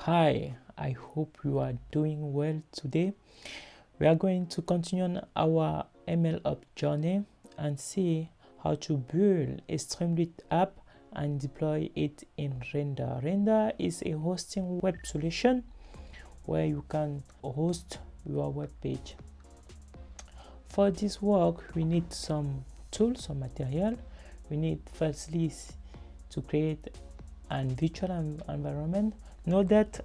Hi, I hope you are doing well today. We are going to continue on our MLOps journey and see how to build a Streamlit app and deploy it in Render. Render is a hosting web solution where you can host your web page. For this work, we need some tools, some material. We need firstly to create a virtual environment. Note that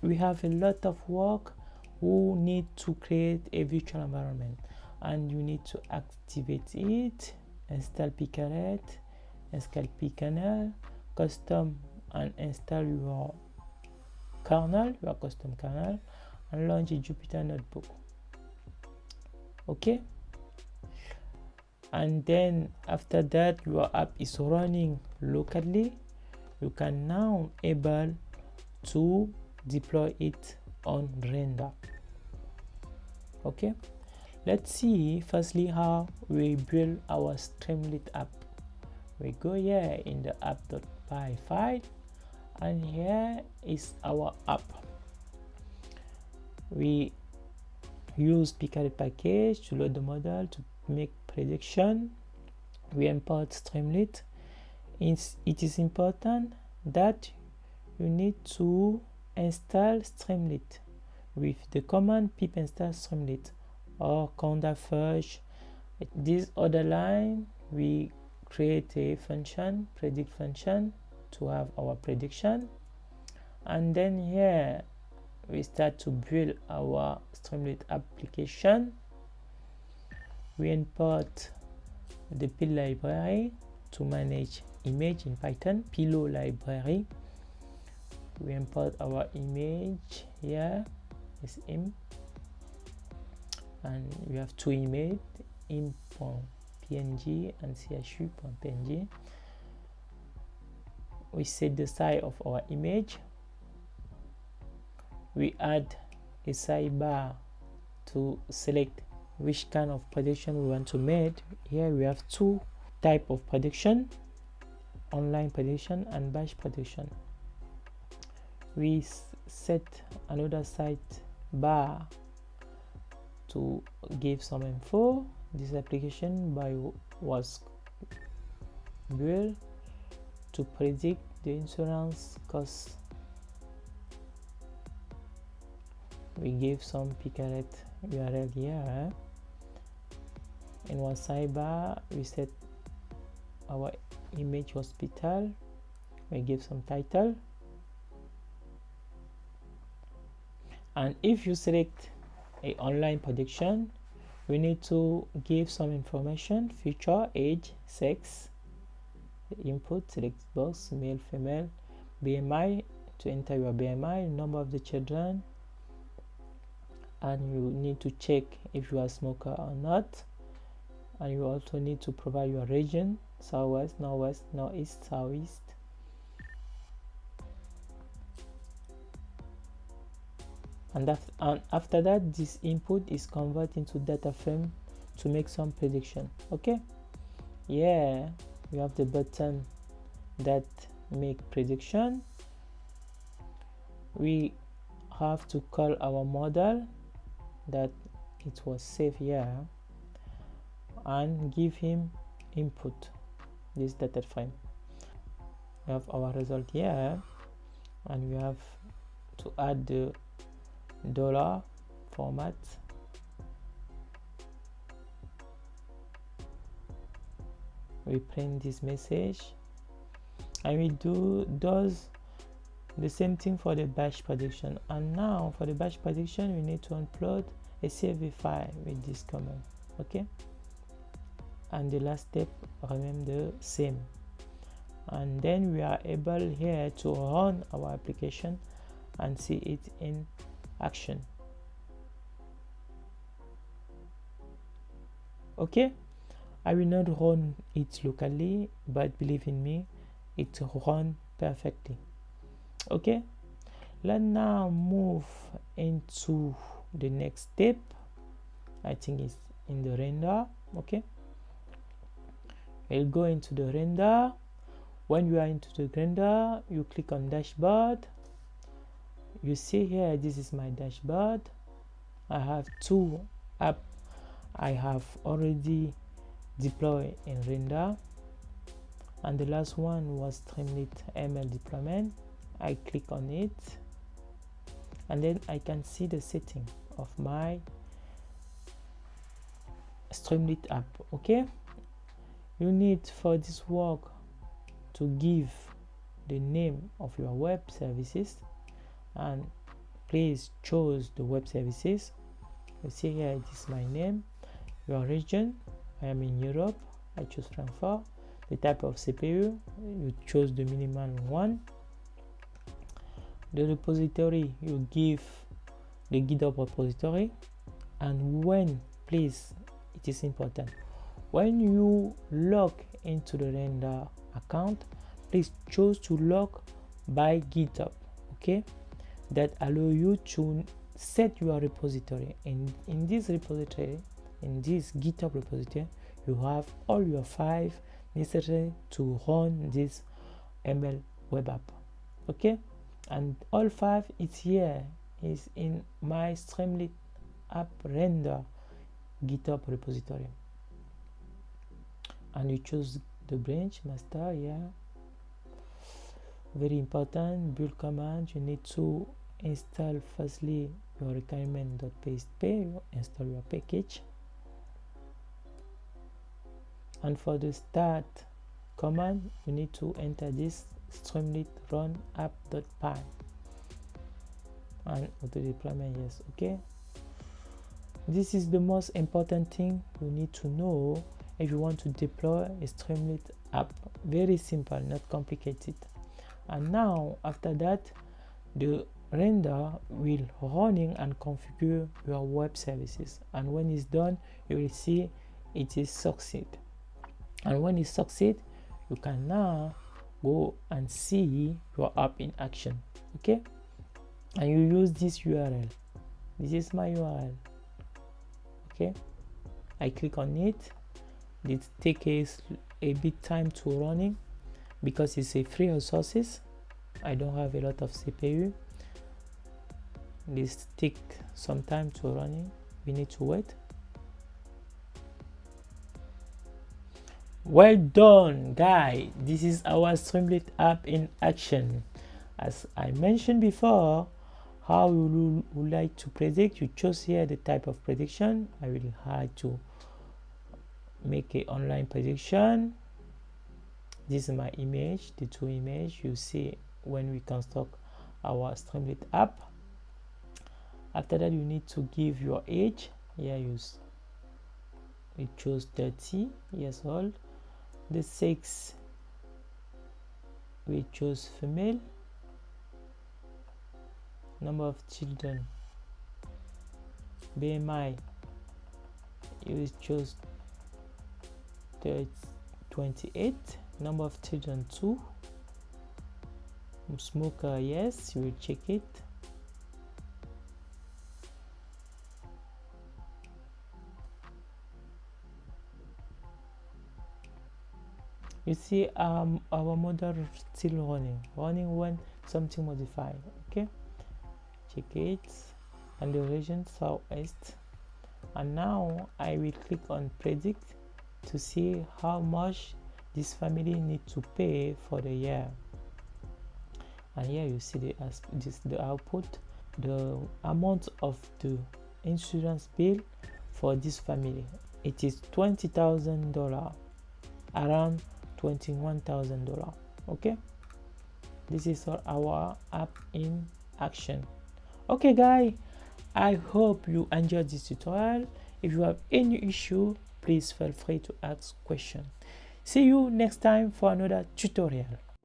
we have a lot of work who need to create a virtual environment, and you need to activate it, install Pycaret, install Pycaret, custom and install your kernel, your custom kernel, and launch a Jupyter notebook. Okay, and then after that your app is running locally. You can now able to deploy it on Render. Okay, let's see firstly how we build our Streamlit app. We go here in the app.py file, and here is our app. We use Pycaret package to load the model to make prediction. We import Streamlit. It is important that you need to install Streamlit with the command pip install Streamlit or conda fudge. This other line, we create a function, predict function, to have our prediction, and then here we start to build our Streamlit application. We import the pil library to manage image in Python, pillow library. We import our image here, is im, and we have two images, im.png and chu.png. We set the size of our image. We add a sidebar to select which kind of prediction we want to make. Here we have two types of prediction: online prediction and batch prediction. We set another sidebar to give some info. This application was built to predict the insurance cost. We give some Pycaret URL here. In one sidebar, we set our image hospital. We give some title. And if you select a online prediction, we need to give some information: feature, age, sex, input, select box, male, female, BMI, to enter your BMI, number of the children, and you need to check if you are a smoker or not. And you also need to provide your region: southwest, northwest, northeast, southeast. And after that, this input is converted into data frame to make some prediction. Okay, yeah, we have the button that make prediction. We have to call our model that it was saved here and give him input, this data frame. We have our result here, and we have to add the dollar format. We print this message, and we does the same thing for the batch prediction. And now for the batch prediction, we need to upload a CSV file with this command. Okay, and the last step remain the same, and then we are able here to run our application and see it in action. Okay, I will not run it locally, but believe in me, it runs perfectly. Okay, let's now move into the next step. I think it's in the render. Okay, we'll go into the render. When you are into the render, you click on dashboard, you see here, this is my dashboard. I have 2 apps I have already deployed in Render, and the last one was Streamlit ML deployment. I click on it, and then I can see the setting of my Streamlit app. Okay, you need for this work to give the name of your web services, and please choose the web services. You see here, this is my name. Your region, I am in Europe, I choose Frankfurt. The type of CPU, you choose the minimum one. The repository, you give the GitHub repository. And when, please, it is important, when you log into the Render account, please choose to log by GitHub. Okay, that allow you to set your repository. In this repository, in this GitHub repository, you have all your 5 necessary to run this ML web app. Okay, and all 5 is here, is in my Streamlit app Render GitHub repository. And you choose the branch master. Yeah, very important. Build command, you need to install firstly your requirement.php, you install your package. And for the start command, you need to enter this Streamlit run app.py and auto deployment, yes. Okay, this is the most important thing you need to know if you want to deploy a Streamlit app. Very simple, not complicated. And now after that, the Render will running and configure your web services, and when it's done, you will see it is succeed. And when it succeeds, you can now go and see your app in action. Okay, and you use this URL. This is my URL. Okay, I click on it. It takes a bit time to running because it's a free resources. I don't have a lot of CPU. This take some time to running. We need to wait. Well done, guys. This is our Streamlit app in action. As I mentioned before, how you would like to predict, you choose here the type of prediction. I will have to make an online prediction. This is my image, the 2 images you see when we construct our Streamlit app. After that, you need to give your age. Here you choose 30 years old. The sex, we choose female. Number of children, BMI, you choose 28. Number of children, 2. Smoker, yes, you will check it. You see our model still running when something modified. Okay, check it. And the region southwest. And now I will click on predict to see how much this family need to pay for the year. And here you see the output, the amount of the insurance bill for this family. It is $20,000, around $21,000. Okay, this is our app in action. Okay guys, I hope you enjoyed this tutorial. If you have any issue, please feel free to ask questions. See you next time for another tutorial.